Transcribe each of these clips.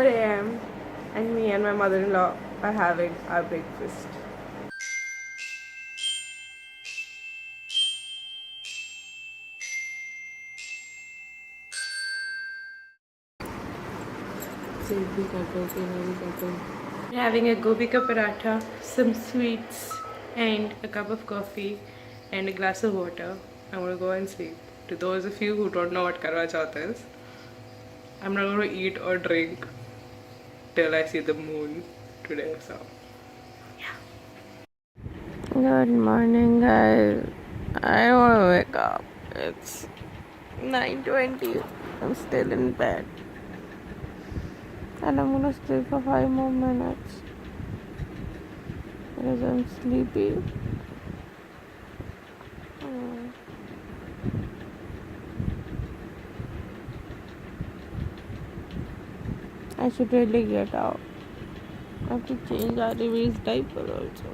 4 a.m. and me and my mother-in-law are having our breakfast. We're having a gobi ka paratha, some sweets, and a cup of coffee, and a glass of water. I'm gonna go and sleep. To those of you who don't know what Karwa Chauth is, I'm not gonna eat or drink till I see the moon today. So, yeah. Good morning, guys. I don't wanna wake up. It's 9:20. I'm still in bed. And I'm gonna sleep for 5 more minutes because I'm sleepy. I should really get out. I have to change Arivi's diaper also.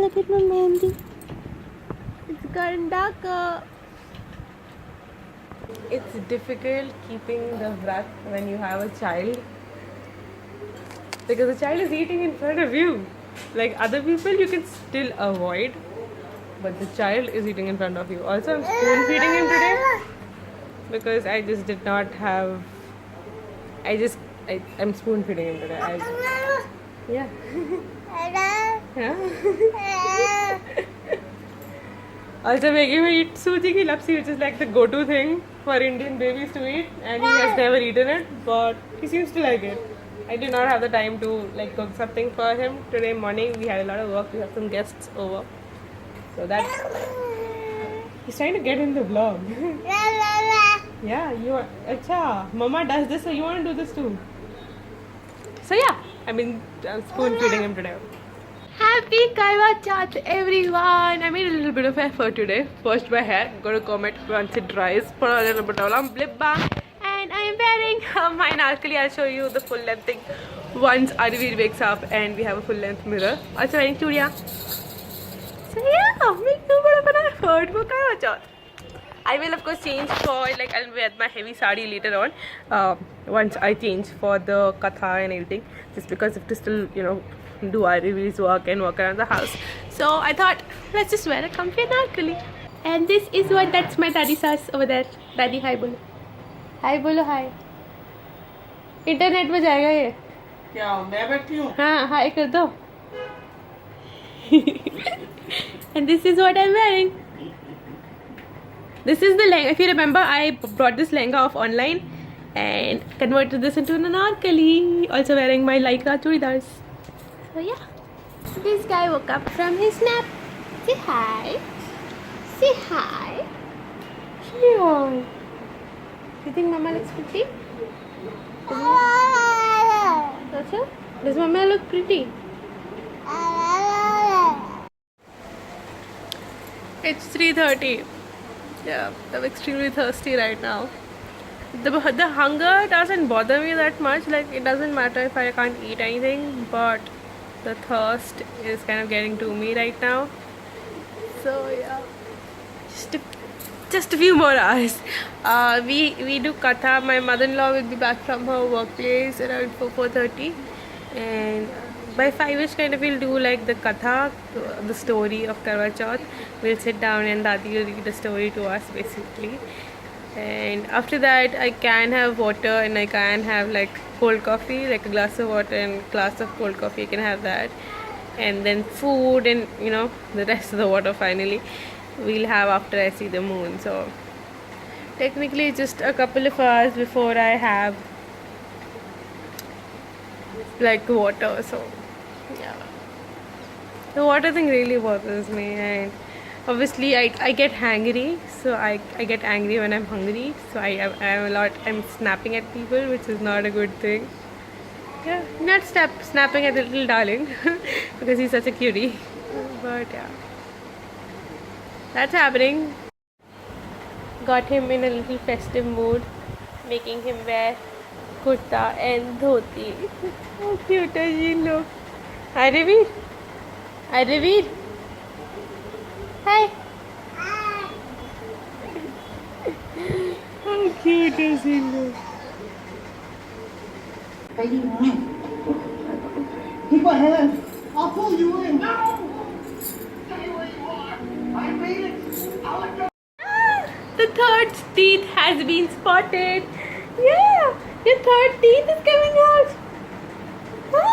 Look at my Mandy. It's gotten darker. It's difficult keeping the vrat when you have a child because the child is eating in front of you. Like other people, you can still avoid, but the child is eating in front of you. Also, I'm spoon feeding him today because I just did not have. I'm spoon feeding him today. Yeah. Yeah. Also making him eat suji ki lapsi, which is like the go-to thing for Indian babies to eat, and he has never eaten it, but he seems to like it. I did not have the time to like cook something for him today morning. We had a lot of work. We have some guests over, so that's. He's trying to get in the vlog. Yeah, you are. Acha, Mama does this, so you want to do this too. So yeah, I'm spoon feeding him today. Happy Karwa Chauth, everyone! I made a little bit of effort today. First my hair, I'm gonna comb it once it dries. Put a little bit of lip balm, and I'm wearing my narkali. I'll show you the full length thing once Arivir wakes up and we have a full length mirror. Also wearing chudiya. So yeah, make too much of an effort for Karwa Chauth. I will of course change for I'll wear my heavy sari later on. Once I change for the katha and everything, just because I have to still do Arivi's work and walk around the house. So I thought let's just wear a comfy narkali. And this is that's my daddy sass over there. Daddy hi bolo. Hi bolo hi. Internet पे जाएगा ये. क्या मैं बैठी हूँ? हाँ हाय कर दो. And this is what I'm wearing. This is the lehenga. If you remember, I brought this lehenga off online and converted this into an anarkali. Also wearing my lycra churidars. So yeah, this guy woke up from his nap. Say hi. Say hi. Say hi. Do you think Mama looks pretty? Does Mama look pretty? It's 3:30. Yeah, I'm extremely thirsty right now. The hunger doesn't bother me that much. Like it doesn't matter if I can't eat anything, but the thirst is kind of getting to me right now. So yeah, just a few more hours. We do katha. My mother-in-law will be back from her workplace around 4:30, and by 5ish kind of we'll do like the katha, the story of Karwa Chauth. We'll sit down and Dadi will read the story to us basically. And after that I can have water and I can have like cold coffee, like a glass of water and a glass of cold coffee. You can have that. And then food and the rest of the water finally we'll have after I see the moon. So technically just a couple of hours before I have like water. So yeah, the water thing really bothers me, and obviously I get hangry, so I get angry when I'm hungry, so I'm snapping at people, which is not a good thing. Yeah, not snapping at the little darling because he's such a cutie, but yeah, that's happening. Got him in a little festive mood, making him wear kurta and dhoti. How cute does he look? Arivir? Arivir? Hi. How Cutest singer. What do you want? Keep my hand. I'll pull you in. No! Stay where you are. I made it. I'll let go. The third teeth has been spotted. Yeah, your third teeth is coming out. Huh?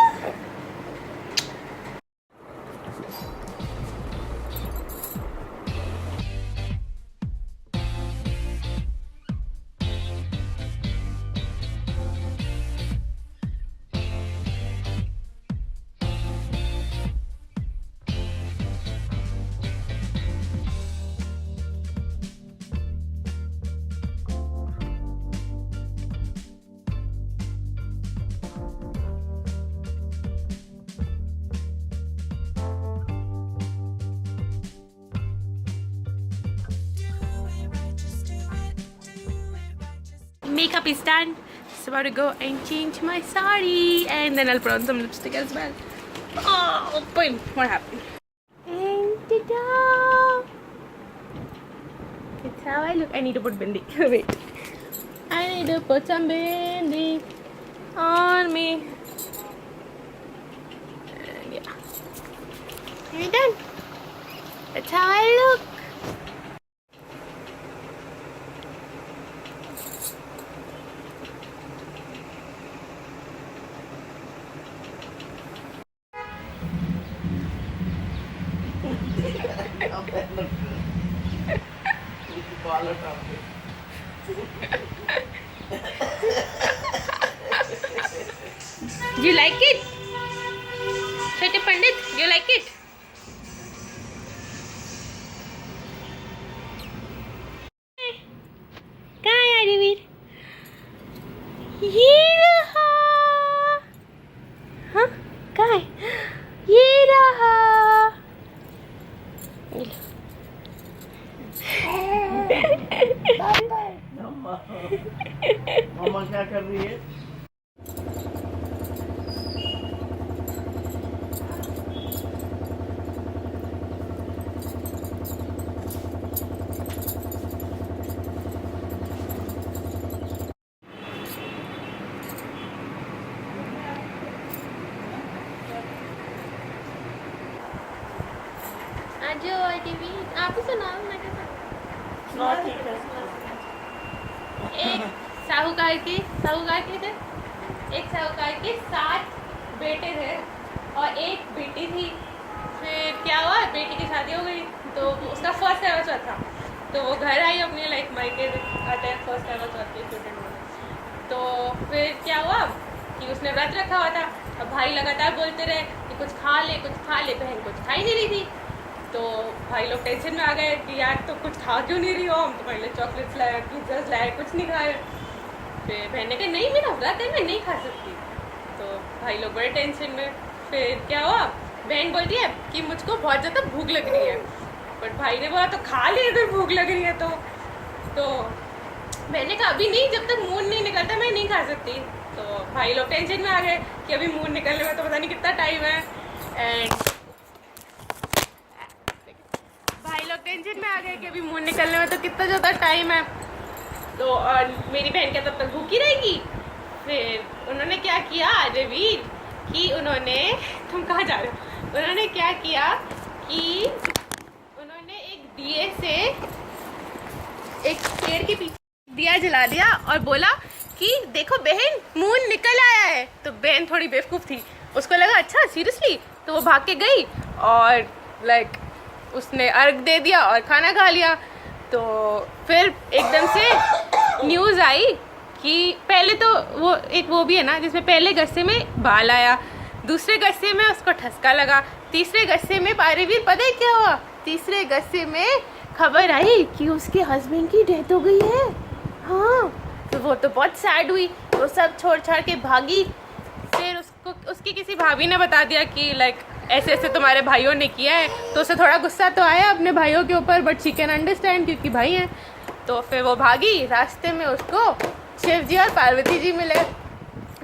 Makeup is done. Just about to go and change my sari, and then I'll put on some lipstick as well. Oh, boom! What happened? And ta-da! That's how I look. I need to put bindi. Wait. I need to put some bindi on me. And yeah. You're done. That's how I look. Do you like it? Shweta Pandit, do you like it? कहाँ है आदिवीर? ये रहा। हाँ, कहाँ है? ये रहा। मम्मा क्या कर रही है? आजो आदिवीर, आप ही सुनाओ, मैं क्या सुनाऊं? एक साहूकार के थे। एक साहूकार के 7 बेटे थे और एक बेटी थी। फिर क्या हुआ, बेटी की शादी हो गई तो उसका फर्स्ट एवर चौथ था। तो वो घर आई अपने लाइक मायके आते हैं फर्स्ट एवर चौथ के स्टूडेंट में। तो फिर क्या हुआ कि उसने व्रत रखा हुआ था। अब भाई लगातार बोलते रहे कि कुछ खा ले। बहन कुछ खा ही नहीं रही थी। तो भाई लोग टेंशन में आ गए कि यार तो कुछ खा क्यों नहीं रही हो, हम तो पहले चॉकलेट्स लाए, पिज्ज़ास लाए, कुछ नहीं खाए। फिर बहन ने कहा नहीं मेरा व्रत है, मैं नहीं खा सकती। तो भाई लोग बड़े टेंशन में। फिर क्या हुआ, बहन बोलती है कि मुझको बहुत ज़्यादा भूख लग रही है। बट भाई ने बोला तो खा ले अगर भूख लग रही है तो बहन ने कहा अभी नहीं, जब तक मून नहीं निकलता मैं नहीं खा सकती। तो भाई लोग टेंशन में आ गए कि अभी मून निकलने में तो पता नहीं कितना टाइम है। एंड टेंशन में आ गए कि अभी मून निकलने में तो कितना ज़्यादा टाइम है। तो और मेरी बहन क्या तब तक भूखी रहेगी। फिर उन्होंने क्या किया रवीर कि उन्होंने, तुम कहाँ जा रहे हो, उन्होंने क्या किया कि उन्होंने एक दिए से एक पेड़ के पीछे दिया जला दिया और बोला कि देखो बहन मून निकल आया है। तो बहन थोड़ी बेवकूफ़ थी, उसको लगा अच्छा सीरियसली। तो वो भाग के गई और लाइक उसने अर्घ दे दिया और खाना खा लिया। तो फिर एकदम से न्यूज़ आई कि पहले तो वो भी है ना जिसमें पहले गस्से में बाल आया, दूसरे गस्से में उसको ठसका लगा, तीसरे गस्से में पारेवीर पता है क्या हुआ, तीसरे गस्से में खबर आई कि उसके हस्बैंड की डेथ हो गई है। हाँ, तो वो तो बहुत सैड हुई, वो सब छोड़ छाड़ के भागी। फिर उसकी किसी भाभी ने बता दिया कि लाइक ऐसे ऐसे तुम्हारे भाइयों ने किया है। तो उसे थोड़ा गुस्सा तो आया अपने भाइयों के ऊपर, बट शी कैन अंडरस्टैंड क्योंकि भाई हैं। तो फिर वो भागी, रास्ते में उसको शिव जी और पार्वती जी मिले।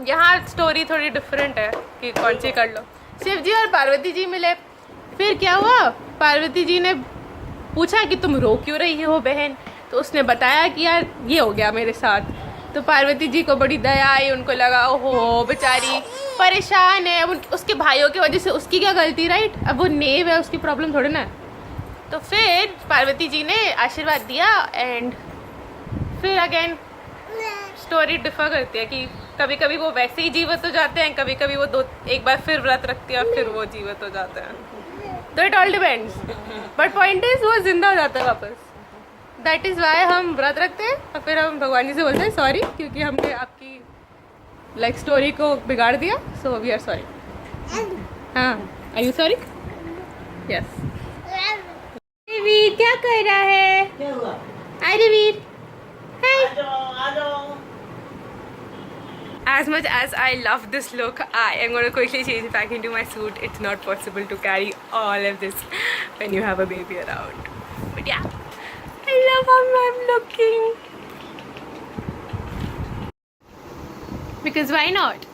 यहाँ स्टोरी थोड़ी डिफरेंट है कि कौन सी कर लो। शिव जी और पार्वती जी मिले। फिर क्या हुआ, पार्वती जी ने पूछा कि तुम रो क्यों रही हो बहन। तो उसने बताया कि यार ये हो गया मेरे साथ। तो पार्वती जी को बड़ी दया आई, उनको लगा ओहो बेचारी परेशान है, अब उसके भाइयों की वजह से उसकी क्या गलती, राइट? अब वो नेव है, उसकी प्रॉब्लम थोड़ी ना है। तो फिर पार्वती जी ने आशीर्वाद दिया एंड फिर अगेन स्टोरी डिफर करती है कि कभी कभी वो वैसे ही जीवित हो जाते हैं, कभी कभी वो एक बार फिर व्रत रखती है और फिर वो जीवित हो जाते हैं। तो it all depends, but point is वो जिंदा हो जाता है वापस। दैट इज़ वाई हम व्रत रखते हैं और फिर हम भगवान जी से बोलते हैं सॉरी क्योंकि हमने आपकी लाइक स्टोरी को बिगाड़ दिया, सो वी आर सॉरी। हाँ, आर यू सॉरी? यस। वीर क्या कर रहा है? क्या हुआ? अरे वीर, हाय। आ जाओ। As much as I love this look, I am going to quickly change back into my suit. It's not possible to carry all of this when you have a baby around. But yeah, I love how I'm looking. Because why not?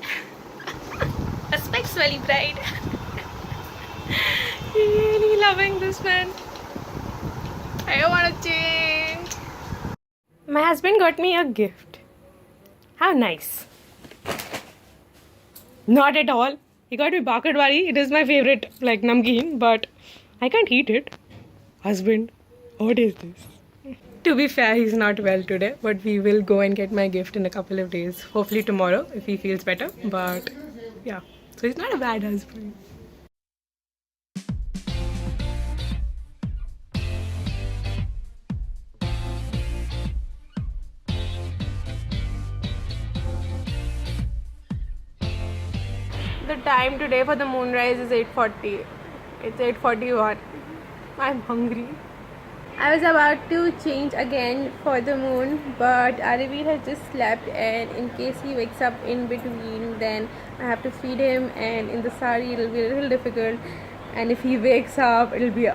A specs wali bride. Really loving this one. I don't want to change. My husband got me a gift. How nice. Not at all. He got me bakadwari. It is my favorite, like namkeen, but I can't eat it. Husband, what is this? To be fair, he's not well today, but we will go and get my gift in a couple of days. Hopefully tomorrow, if he feels better. But yeah, so he's not a bad husband. The time today for the moonrise is 8:40. It's 8:41. I'm hungry. I was about to change again for the moon, but Aravir has just slept, and in case he wakes up in between, then I have to feed him, and in the sari it'll be a little difficult. And if he wakes up, it'll be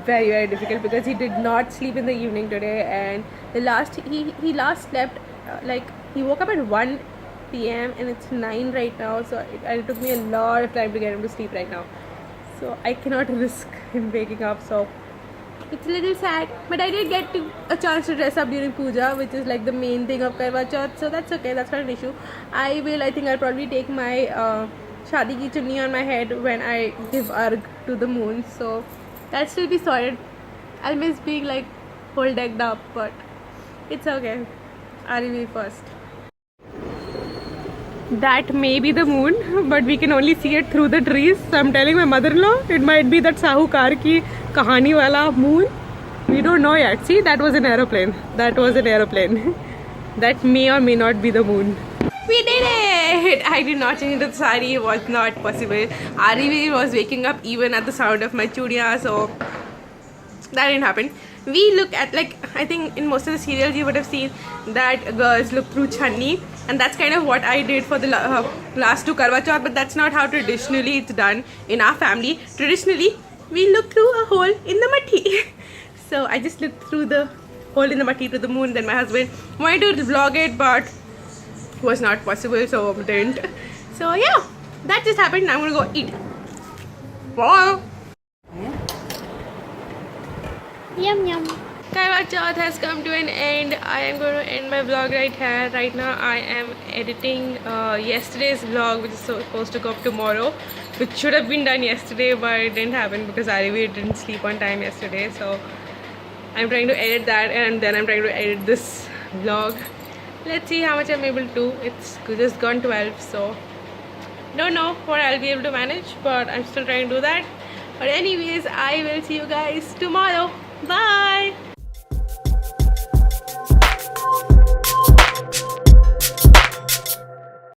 very very difficult because he did not sleep in the evening today, and he last slept like he woke up at 1 p.m. and it's 9 right now, so it took me a lot of time to get him to sleep right now. So I cannot risk him waking up, so it's a little sad. But I did get a chance to dress up during puja, which is like the main thing of Karwa Chauth, so that's okay, that's not an issue. I think I'll probably take my shadi ki chunni on my head when I give arg to the moon, so that'll still be sorted. I'll miss being like whole decked up, but it's okay. Arivi first. That may be the moon, but we can only see it through the trees. So I'm telling my mother-in-law it might be that Sahukar ki kahani wala moon. We don't know yet. See, that was an aeroplane. That was an aeroplane. That may or may not be the moon. We did it! I did not change the sari. It was not possible. Arivi was waking up even at the sound of my chudiya, so that didn't happen. We look at, like, I think in most of the serials you would have seen that girls look through channi, and that's kind of what I did for the last two Karwa Chauth, but that's not how traditionally it's done in our family. Traditionally, we look through a hole in the matti. So I just looked through the hole in the matti to the moon. Then my husband wanted to vlog it, but was not possible, so didn't. So yeah, that just happened. I'm gonna go eat. Wow. Yum yum. Karwa Chauth has come to an end. I am going to end my vlog right here. Right now I am editing yesterday's vlog, which is supposed to go up tomorrow, which should have been done yesterday, but it didn't happen because Arivi didn't sleep on time yesterday. So I'm trying to edit that, and then I'm trying to edit this vlog. Let's see how much I'm able to do. It's just gone 12, so don't know what I'll be able to manage, but I'm still trying to do that. But anyways, I will see you guys tomorrow. Bye.